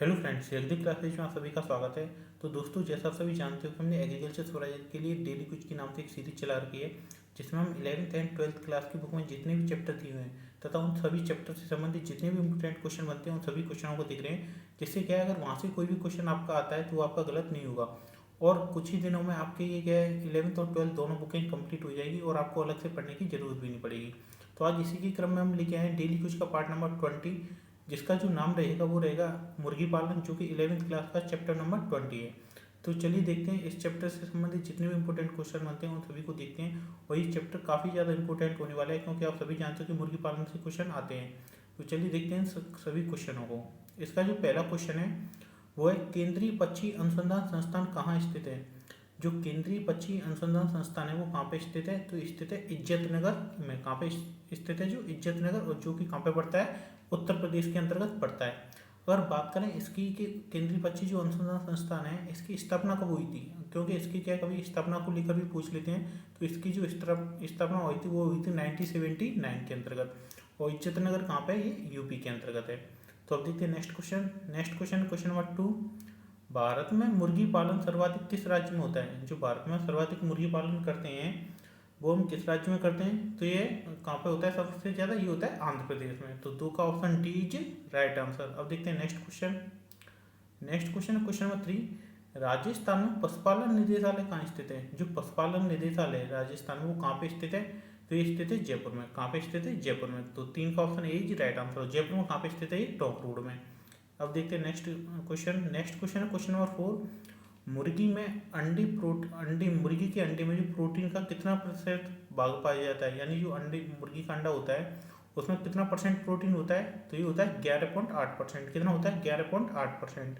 Hello friends, जल्दी classes में आप सभी का स्वागत है। तो दोस्तों, जैसा आप सभी जानते हो कि हमने एग्रीकल्चर स्वराज के लिए डेली कुछ के नाम से एक सीरीज चला रखी है, जिसमें हम 11th एंड 12th क्लास की बुक में जितने भी चैप्टर दिए हुए हैं तथा उन सभी चैप्टर से संबंधित जितने भी इंपोर्टेंट क्वेश्चन बनते हैं उन सभी क्वेश्चनों को देख रहे हैं। जिससे क्या है, अगर वहाँ से कोई भी क्वेश्चन आपका आता है तो वो आपका गलत नहीं होगा। और कुछ ही दिनों में आपके ये क्या है, 11th और 12th दोनों बुकें कंप्लीट हो जाएगी और आपको अलग से पढ़ने की जरूरत भी नहीं पड़ेगी। तो आज इसी के क्रम में हम लेके आए हैं डेली कुछ का पार्ट नंबर 20, जिसका जो नाम रहेगा वो रहेगा मुर्गी पालन, जो कि 11th क्लास का चैप्टर नंबर 20 है। तो चलिए देखते हैं इस चैप्टर से संबंधित जितने भी इंपॉर्टेंट क्वेश्चन बनते हैं उन सभी को देखते हैं। और ये चैप्टर काफ़ी ज़्यादा इंपॉर्टेंट होने वाला है, क्योंकि आप सभी जानते हो कि मुर्गी पालन से क्वेश्चन आते हैं। तो चलिए देखते हैं सभी क्वेश्चनों को। इसका जो पहला क्वेश्चन है वो है, केंद्रीय पक्षी अनुसंधान संस्थान कहाँ स्थित है। जो केंद्रीय पक्षी अनुसंधान संस्थान है वो कहाँ पे स्थित है, तो स्थित है इज्जतनगर में। कहाँ पे स्थित है, जो इज्जतनगर, और जो कि कहाँ पे पड़ता है, उत्तर प्रदेश के अंतर्गत पड़ता है। अगर बात करें इसकी कि केंद्रीय पक्षी जो अनुसंधान संस्थान है इसकी स्थापना कब हुई थी, क्योंकि इसकी क्या कभी स्थापना को लेकर भी पूछ लेते हैं। तो इसकी जो स्थापना हुई थी वो हुई थी 1979 के अंतर्गत। और इज्जतनगर कहाँ पे है, ये यूपी के अंतर्गत है। तो अब देखते हैं next question, question number 2। Bharat में मुर्गी पालन सर्वाधिक किस राज्य में होता है। जो भारत में सर्वाधिक मुर्गी पालन करते हैं वो हम किस राज्य में करते हैं, तो ये कहाँ पे होता है सबसे ज़्यादा, ये होता है आंध्र प्रदेश में। तो दो का option D is right answer. अब देखते हैं क्वेश्चन नंबर 3। राजस्थान में पशुपालन निदेशालय कहाँ स्थित है। जो पशुपालन निदेशालय है राजस्थान में वो कहाँ पे स्थित है, तो ये स्थित है जयपुर में। कहाँ पे स्थित है, जयपुर में। तो 3 का option A is right answer. Jaipur में कहाँ पे स्थित है, ये टोंक रोड में। अब देखते हैं नेक्स्ट क्वेश्चन है क्वेश्चन नंबर 4। मुर्गी में अंडे मुर्गी के अंडे में जो प्रोटीन का कितना प्रतिशत भाग पाया जाता है, यानी जो अंडे मुर्गी का अंडा होता है उसमें कितना परसेंट प्रोटीन होता है, तो ये होता है 11.8%। कितना होता है, 11.8%।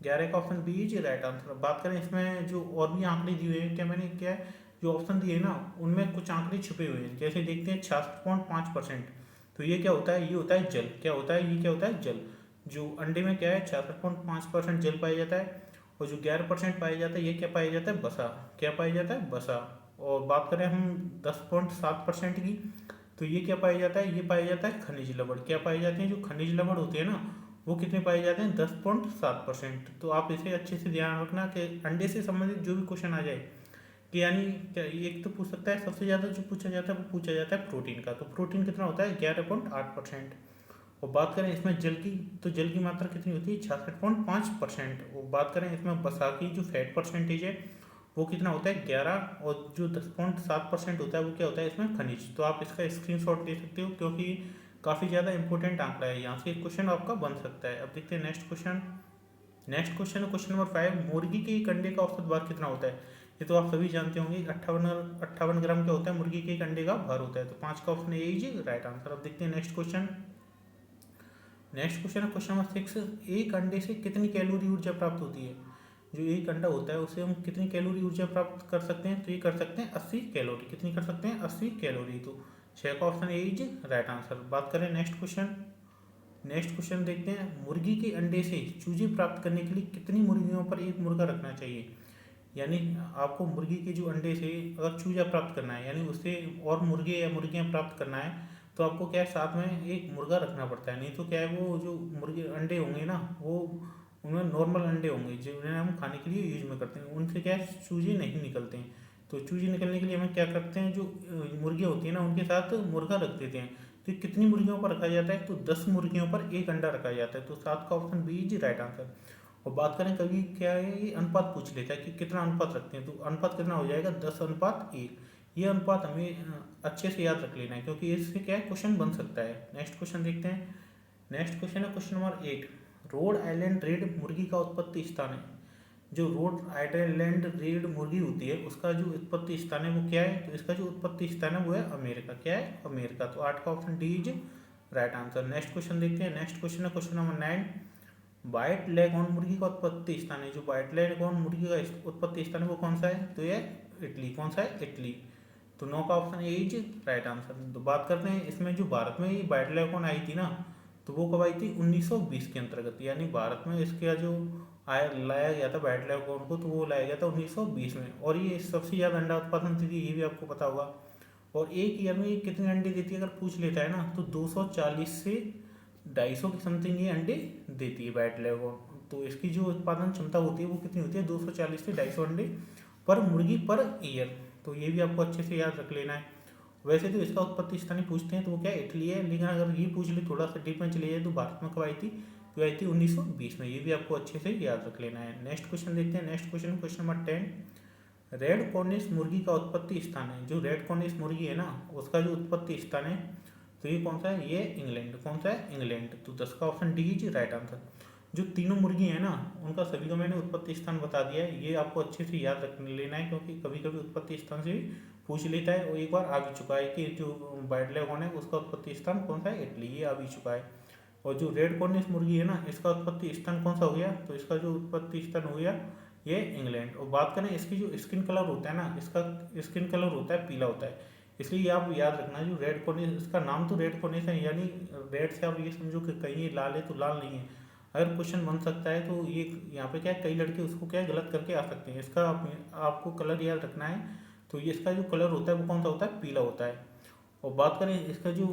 11 का option B is right answer. बात करें इसमें जो और भी आंकड़े दिए हुए हैं, क्या मैंने क्या है जो ऑप्शन दिए हैं ना उनमें कुछ आंकड़े छुपे हुए हैं। जैसे देखते हैं 66.5%, तो ये क्या होता है, ये होता है जल। क्या होता है, ये क्या होता है, जल। जो अंडे में क्या है 66.5% जल पाया जाता है। और जो 11% पाया जाता है ये क्या पाया जाता है, बसा। क्या पाया जाता है, बसा। और बात करें हम 10.7% की, तो ये क्या पाया जाता है, ये पाया जाता है खनिज लवण। क्या पाए जाते हैं, जो खनिज लवण होते हैं ना वो कितने पाए जाते हैं, 10.7%। तो आप इसे अच्छे से ध्यान रखना कि अंडे से संबंधित जो भी क्वेश्चन आ जाए कि यानी क्या एक तो पूछ सकता है, सबसे ज़्यादा जो पूछा जाता है वो पूछा जाता है प्रोटीन का। तो प्रोटीन कितना होता है, 11.8%। और बात करें इसमें जल की, तो जल की मात्रा कितनी होती है, 66.5%। और बात करें इसमें वसा की जो फैट परसेंटेज है वो कितना होता है, 11। और जो 10.7% होता है वो क्या होता है इसमें, खनिज। तो आप इसका स्क्रीनशॉट ले सकते हो, क्योंकि काफ़ी ज़्यादा इंपॉर्टेंट आंकड़ा है, यहाँ से एक क्वेश्चन आपका बन सकता है। अब देखते हैं नेक्स्ट क्वेश्चन है क्वेश्चन नंबर 5। मुर्गी के एक अंडे का औसत भार कितना होता है। ये तो आप सभी जानते होंगे, 58 ग्राम क्या होता है मुर्गी के एक अंडे का भार होता है। तो 5 का option A is right answer. अब देखते हैं नेक्स्ट क्वेश्चन है क्वेश्चन नंबर 6। एक अंडे से कितनी कैलोरी ऊर्जा प्राप्त होती है। जो एक अंडा होता है उससे हम कितनी कैलोरी ऊर्जा प्राप्त कर सकते हैं, तो ये कर सकते हैं 80 कैलोरी। कितनी कर सकते हैं, 80 कैलोरी। तो 6 का option A is right answer. बात करें नेक्स्ट क्वेश्चन देखते हैं। मुर्गी के अंडे से चूजे प्राप्त करने के लिए कितनी मुर्गियों पर एक मुर्गा रखना चाहिए। यानी आपको मुर्गी के जो अंडे से अगर चूजा प्राप्त करना है, यानी उससे और मुर्गे या मुर्गियाँ प्राप्त करना है, तो आपको क्या है साथ में एक मुर्गा रखना पड़ता है। नहीं तो क्या है, वो जो मुर्गे अंडे होंगे ना वो उनमें नॉर्मल अंडे होंगे जिन्हें हम खाने के लिए यूज में करते हैं, उनसे क्या है चूजे नहीं निकलते हैं। तो चूजे निकलने के लिए हमें क्या करते हैं, जो मुर्गियाँ होती हैं ना उनके साथ मुर्गा रख देते हैं। तो कितनी मुर्गियों पर रखा जाता है, तो 10 मुर्गियों पर एक अंडा रखा जाता है। तो 7 का option B is right answer. और बात करें कभी क्या है, ये अनुपात पूछ लेता है कि कितना अनुपात रखते हैं, तो अनुपात कितना हो जाएगा, 10:1। ये अनुपात हमें अच्छे से याद रख लेना है, क्योंकि इससे क्या है क्वेश्चन बन सकता है। नेक्स्ट क्वेश्चन देखते हैं। नेक्स्ट क्वेश्चन है question number 8। Rhode Island red मुर्गी का उत्पत्ति स्थान है। जो रोड आइलैंड रेड मुर्गी होती है उसका जो उत्पत्ति स्थान है वो क्या है, तो इसका जो उत्पत्ति स्थान है वो है अमेरिका। क्या है, अमेरिका। तो 8 का option D is right answer. Next question देखते हैं। नेक्स्ट क्वेश्चन है क्वेश्चन नंबर 9। व्हाइट लेगॉन मुर्गी का उत्पत्ति स्थान है। जो व्हाइट लेगॉन मुर्गी का उत्पत्ति स्थान है वो कौन सा है, तो ये इटली। कौन सा है, इटली। तो 9 का option A is right answer. तो बात करते हैं इसमें जो भारत में ये व्हाइट लेगॉन आई थी ना, तो वो कब आई थी, 1920 के अंतर्गत। यानी भारत में इसका जो लाया गया था व्हाइट लेगॉन को, तो वो लाया गया था 1920 में। और ये सबसे ज़्यादा अंडा उत्पादन देती है, ये भी आपको पता होगा। और एक ईयर में ये कितने अंडे देती है अगर पूछ लेता है ना, तो 240 से 250 की समथिंग ये अंडे देती है व्हाइट लेगॉन। तो इसकी जो उत्पादन क्षमता होती है वो कितनी होती है, 240 से 250 अंडे पर मुर्गी पर ईयर। तो ये भी आपको अच्छे से याद रख लेना है। वैसे तो इसका उत्पत्ति स्थान ही पूछते हैं तो वो क्या है, इटली है, लेकिन अगर ये पूछ ले थोड़ा सा डीप में चले जाए तो भारत में कब आई थी, तो आई थी 1920 में। ये भी आपको अच्छे से याद रख लेना है। नेक्स्ट क्वेश्चन देखते हैं। Next question, question number 10, red Cornish मुर्गी का उत्पत्ति स्थान है। जो रेड कॉर्निश मुर्गी है ना, उसका जो उत्पत्ति स्थान है तो ये कौन सा है, ये इंग्लैंड। कौन सा है, इंग्लैंड। तो 10 का option D is right answer. जो तीनों मुर्गी है ना, उनका सभी को मैंने उत्पत्ति स्थान बता दिया है। ये आपको अच्छे से याद रख लेना है, क्योंकि कभी कभी उत्पत्ति स्थान से भी पूछ लेता है। और एक बार आ भी चुका है कि जो वाइल्ड लेगॉन है उसका उत्पत्ति स्थान कौन सा है, इटली। ये आ भी चुका है। और जो रेड कॉर्निश मुर्गी है ना, इसका उत्पत्ति स्थान कौन सा हो गया, तो इसका जो उत्पत्ति स्थान हो गया ये इंग्लैंड। और बात करें इसकी जो स्किन कलर होता है ना, इसका स्किन कलर होता है पीला होता है। इसलिए आप याद रखना, जो रेड कॉर्निश, इसका नाम तो रेड कॉर्निश है, यानी रेड से आप ये समझो कि कहीं ये लाल है तो लाल नहीं है। अगर क्वेश्चन बन सकता है तो ये यहाँ पे क्या है, कई लड़के उसको क्या है गलत करके आ सकते हैं। इसका आपको कलर याद रखना है। तो ये इसका जो कलर होता है वो कौन सा होता है, पीला होता है। और बात करें इसका जो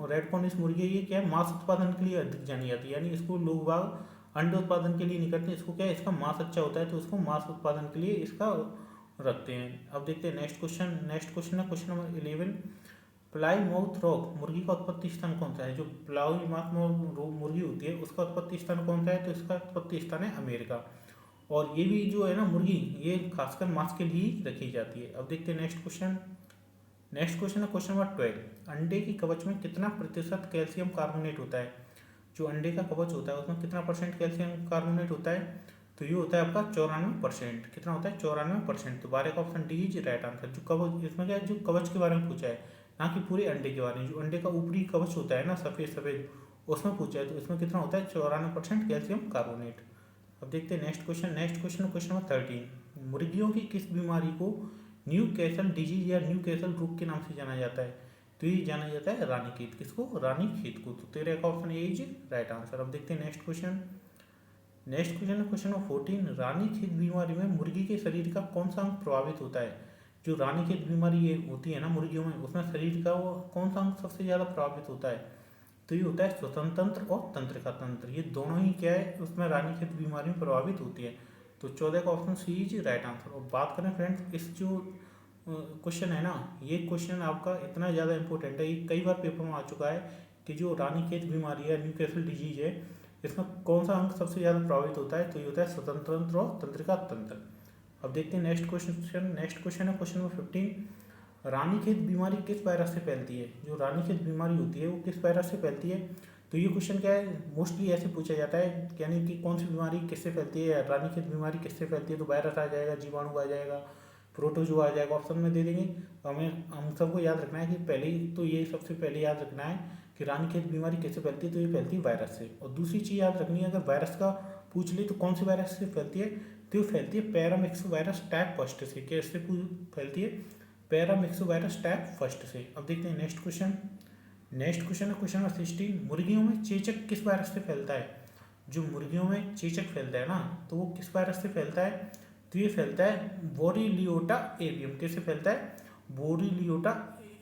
रेड कॉर्निश मुर्गी है, ये क्या है, मांस उत्पादन के लिए अधिक जानी जाती है। यानी इसको लोग बाग अंडे उत्पादन के लिए नहीं करते, इसको क्या है, इसका मांस अच्छा होता है तो इसको मांस उत्पादन के लिए इसका रखते हैं। अब देखते हैं नेक्स्ट क्वेश्चन। नेक्स्ट क्वेश्चन है क्वेश्चन नंबर 11, प्लाईमाउथ रॉक मुर्गी का उत्पत्ति स्थान कौन सा है। जो प्लाईमाउथ मुर्गी होती है उसका उत्पत्ति स्थान कौन सा है, तो इसका उत्पत्ति स्थान है अमेरिका। और ये भी जो है ना मुर्गी, ये खासकर मांस के लिए ही रखी जाती है। अब देखते हैं नेक्स्ट क्वेश्चन। नेक्स्ट क्वेश्चन है क्वेश्चन नंबर 12, अंडे की कवच में कितना प्रतिशत कैल्शियम कार्बोनेट होता है। जो अंडे का कवच होता है उसमें कितना परसेंट कैल्शियम कार्बोनेट होता है, तो ये होता है आपका 94%। कितना होता है, 94%। तो 12 का option D is right answer. जो कवच, इसमें क्या है, जो कवच के बारे में पूछा है, ना कि पूरे अंडे के बारे में। जो अंडे का ऊपरी कवच होता है ना, सफ़ेद सफ़ेद, उसमें पूछा है, तो इसमें कितना होता है, 94% कैल्शियम कार्बोनेट। अब देखते हैं next question. Next question, question number 13, मुर्गियों की किस बीमारी को न्यू कैसल डिजीज या न्यू कैसल रोग के नाम से जाना जाता है, तो ये जाना जाता है रानीखेत। किसको, रानीखेत को। तो 13 का option A is right answer. अब देखते हैं नेक्स्ट क्वेश्चन। नेक्स्ट क्वेश्चन है क्वेश्चन नंबर 14, रानीखेत बीमारी में मुर्गी के शरीर का कौन सा अंग प्रभावित होता है। जो रानीखेत बीमारी ये होती है ना मुर्गियों में, उसमें शरीर का वो कौन सा अंग सबसे ज़्यादा प्रभावित होता है, तो ये होता है श्वसन तंत्र और तंत्रिका तंत्र। ये दोनों ही क्या है, उसमें रानीखेत बीमारी में प्रभावित होती है। तो 14 का option C is right answer. और बात करें फ्रेंड्स, इस जो क्वेश्चन है ना, ये क्वेश्चन आपका इतना ज़्यादा इंपॉर्टेंट है, ये कई बार पेपर में आ चुका है कि जो रानीखेत बीमारी है, न्यूकैसल डिजीज है, इसमें कौन सा अंग सबसे ज़्यादा प्रभावित होता है, तो ये होता है श्वसन तंत्र और तंत्रिका तंत्र। अब देखते हैं नेक्स्ट क्वेश्चन। नेक्स्ट क्वेश्चन है क्वेश्चन नंबर 15, रानीखेत बीमारी किस वायरस से फैलती है। जो रानीखेत बीमारी होती है वो किस वायरस से फैलती है, तो ये क्वेश्चन क्या है, मोस्टली ऐसे पूछा जाता है, यानी कि कौन सी बीमारी किससे फैलती है, रानीखेत बीमारी किससे फैलती है, तो वायरस आ जाएगा, जीवाणु आ जाएगा, प्रोटोजो आ जाएगा, ऑप्शन में दे देंगे। तो हम सबको याद रखना है कि पहले ही तो ये सबसे पहले याद रखना है कि रानीखेत बीमारी कैसे फैलती है, तो ये फैलती है वायरस से। और दूसरी चीज़ याद रखनी है, अगर वायरस का पूछ ले तो कौन सी वायरस से फैलती है, तो ये फैलती है पैरामिक्सो वायरस टाइप फर्स्ट से। कैसे फैलती है, पैरामिक्सो वायरस टाइप फर्स्ट से। अब देखते हैं नेक्स्ट क्वेश्चन। नेक्स्ट क्वेश्चन है क्वेश्चन नंबर 16, मुर्गियों में चेचक किस वायरस से फैलता है। जो मुर्गियों में चेचक फैलता है ना, तो वो किस वायरस से फैलता है, तो ये फैलता है बोरीलियोटा एवियम। कैसे फैलता है, बोरीलियोटा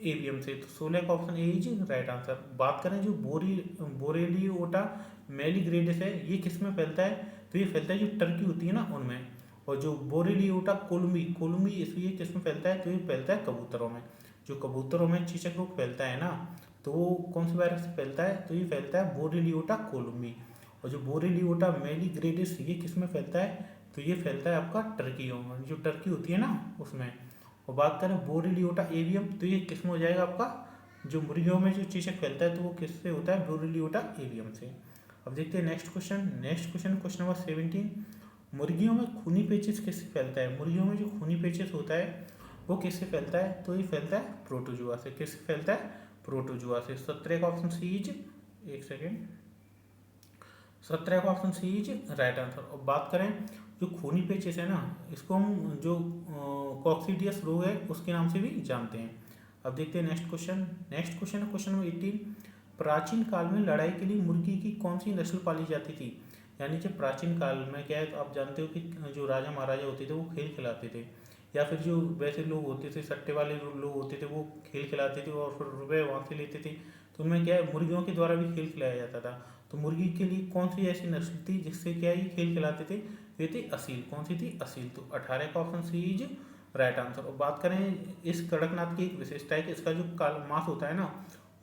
एवियम से। तो 16 का option A is right answer. बात करें जो बोरेलियोटा मेलिग्रेडिस है, ये किस में फैलता है, तो ये फैलता है जो टर्की होती है ना उनमें। और जो बोरेलियोटा कोलुम्बी इसलिए किस में फैलता है, तो ये फैलता है कबूतरों में। जो कबूतरों में चेचक रोग फैलता है ना, तो वो कौन सी वायरस से फैलता है, तो ये फैलता है बोरेलियोटा कोलुम्बी। और जो बोरेलियोटा मेलिग्रेडिस ये किस में फैलता है, तो ये फैलता है आपका टर्कियों में, जो टर्की होती है ना उसमें। और बात करें बोरेलियोटा एवियम, तो ये किस में हो जाएगा आपका, जो मुर्गियों में जो चेचक फैलता है तो वो किससे होता है, बोरेलियोटा एवियम से। अब देखते हैं next question. Next question question number 17, मुर्गियों में खूनी पेचिश किससे फैलता है। मुर्गियों में जो खूनी पेचिश होता है वो किससे फैलता है, तो ये फैलता है प्रोटोजुआ से। किससे फैलता है, प्रोटोजुआ से। 17 का ऑप्शन सी इज, एक सेकेंड, 17 का option C is right answer. और बात करें जो खूनी पेचिश है ना, इसको हम जो कॉक्सीडियस रोग है उसके नाम से भी जानते हैं। अब देखते हैं नेक्स्ट क्वेश्चन। नेक्स्ट क्वेश्चन है क्वेश्चन नंबर 18, प्राचीन काल में लड़ाई के लिए मुर्गी की कौन सी नस्ल पाली जाती थी। यानी जब प्राचीन काल में क्या है, तो आप जानते हो कि जो राजा महाराजा होते थे वो खेल खिलाते थे, या फिर जो वैसे लोग होते थे, सट्टे वाले लोग होते थे, वो खेल खिलाते थे और फिर रुपये वहाँ से लेते थे। तो उनमें क्या है, मुर्गियों के द्वारा भी खेल खिलाया जाता था। तो मुर्गी के लिए कौन सी ऐसी नस्ल थी जिससे क्या ये खेल खिलाते थे, ये थी असील। कौन सी थी, असील। तो 18 का option C is right answer. और बात करें इस कड़कनाथ की, एक विशेषता है कि इसका जो मांस होता है ना,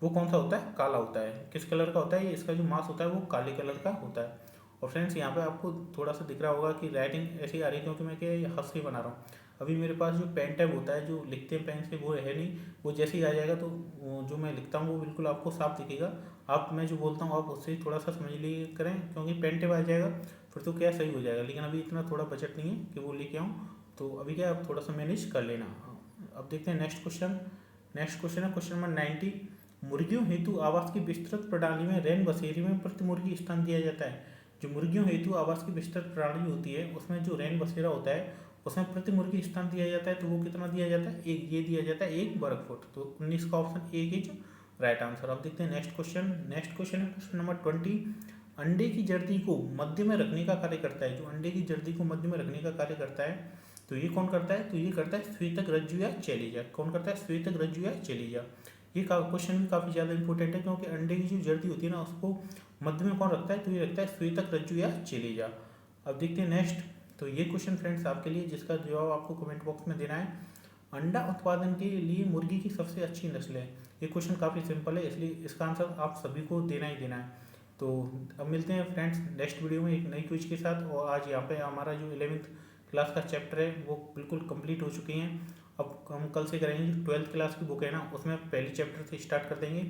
वो कौन सा होता है, काला होता है। किस कलर का होता है ये, इसका जो मांस होता है वो काले कलर का होता है। और फ्रेंड्स यहाँ पे आपको थोड़ा सा दिख रहा होगा कि राइटिंग ऐसी आ रही है क्योंकि मैं क्या हाथ से बना रहा हूँ। अभी मेरे पास जो पेन टैब होता है, जो लिखते हैं पेन से, वो है नहीं। वो जैसे ही आ जाएगा तो जो मैं लिखता हूँ वो बिल्कुल आपको साफ दिखेगा। आप, मैं जो बोलता हूँ आप उससे थोड़ा सा समझ लिए करें, क्योंकि पेन टैब आ जाएगा फिर तो क्या सही हो जाएगा। लेकिन अभी इतना थोड़ा बजट नहीं है कि वो लेके आऊँ, तो अभी क्या आप थोड़ा सा मैनेज कर लेना। अब देखते हैं नेक्स्ट क्वेश्चन। नेक्स्ट क्वेश्चन है क्वेश्चन नंबर 90। मुर्गियों हेतु आवास की विस्तृत प्रणाली में रैन बसेरे में प्रति मुर्गी स्थान दिया जाता है। जो मुर्गियों हेतु आवास की विस्तृत प्रणाली होती है उसमें जो रैन बसेरा होता है उसमें प्रति मुर्गी स्थान दिया जाता है, तो वो कितना दिया जाता है, एक, ये दिया जाता है 1 वर्ग फुट। तो 19 का ऑप्शन एक इज राइट आंसर। अब देखते हैं नेक्स्ट क्वेश्चन। नेक्स्ट क्वेश्चन है क्वेश्चन नंबर 20। अंडे की जर्दी को मध्य में रखने का कार्य करता है। जो अंडे की जर्दी को मध्य में रखने का कार्य करता है, तो ये कौन करता है, तो ये करता है श्वेतक रज्जु या चैलीजा। कौन करता है, श्वेतक रज्जु या चैलीजा। ये क्वेश्चन भी काफ़ी ज़्यादा इंपॉर्टेंट है क्योंकि अंडे की जो जर्दी होती है ना उसको मध्य में कौन रखता है, तो ये रखता है श्वेतक रज्जु या चैलीजा। अब देखते हैं नेक्स्ट। तो ये क्वेश्चन फ्रेंड्स आपके लिए, जिसका जवाब आपको कमेंट बॉक्स में देना है। अंडा उत्पादन के लिए मुर्गी की सबसे अच्छी नस्ल है। ये क्वेश्चन काफ़ी सिंपल है, इसलिए इसका आंसर आप सभी को देना ही देना है। तो अब मिलते हैं फ्रेंड्स नेक्स्ट वीडियो में एक नई क्विज के साथ। और आज यहाँ पे हमारा जो 11th क्लास का चैप्टर है वो बिल्कुल कंप्लीट हो चुके हैं। अब हम कल से करेंगे, 12th क्लास की बुक है ना उसमें पहले चैप्टर से स्टार्ट कर देंगे।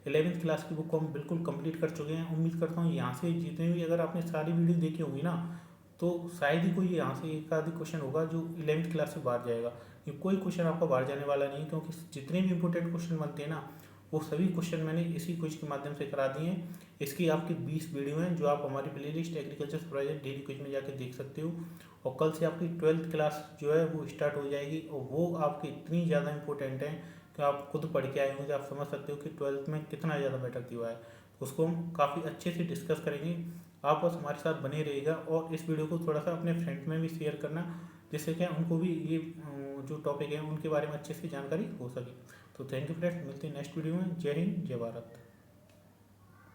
11th क्लास की बुक को हम बिल्कुल कंप्लीट कर चुके हैं। उम्मीद करता हूँ यहाँ से जितने भी, अगर आपने सारी वीडियो देखी होगी ना, तो शायद ही कोई यहाँ से एक आधी क्वेश्चन होगा जो 11th क्लास से बाहर जाएगा। ये कोई क्वेश्चन आपका बाहर जाने वाला नहीं, क्योंकि जितने भी इंपॉर्टेंट क्वेश्चन बनते हैं ना वो सभी क्वेश्चन मैंने इसी क्विज के माध्यम से करा दिए हैं। इसकी आपकी 20 वीडियो हैं जो आप हमारी playlist agriculture supervisor daily quiz में जाकर देख सकते हो। और कल से आपकी 12th क्लास जो है वो स्टार्ट हो जाएगी, और वो आपकी इतनी ज़्यादा इंपॉर्टेंट है कि आप खुद पढ़ के आए होंगे, आप समझ सकते हो कि 12th में कितना ज़्यादा बेटर दिया है। उसको हम काफ़ी अच्छे से डिस्कस करेंगे। आप बस हमारे साथ बने रहिएगा और इस वीडियो को थोड़ा सा अपने फ्रेंड्स में भी शेयर करना, जिससे क्या उनको भी ये जो टॉपिक है उनके बारे में अच्छे से जानकारी हो सके। तो थैंक यू फ्रेंड्स, मिलते हैं नेक्स्ट वीडियो में। जय हिंद, जय भारत।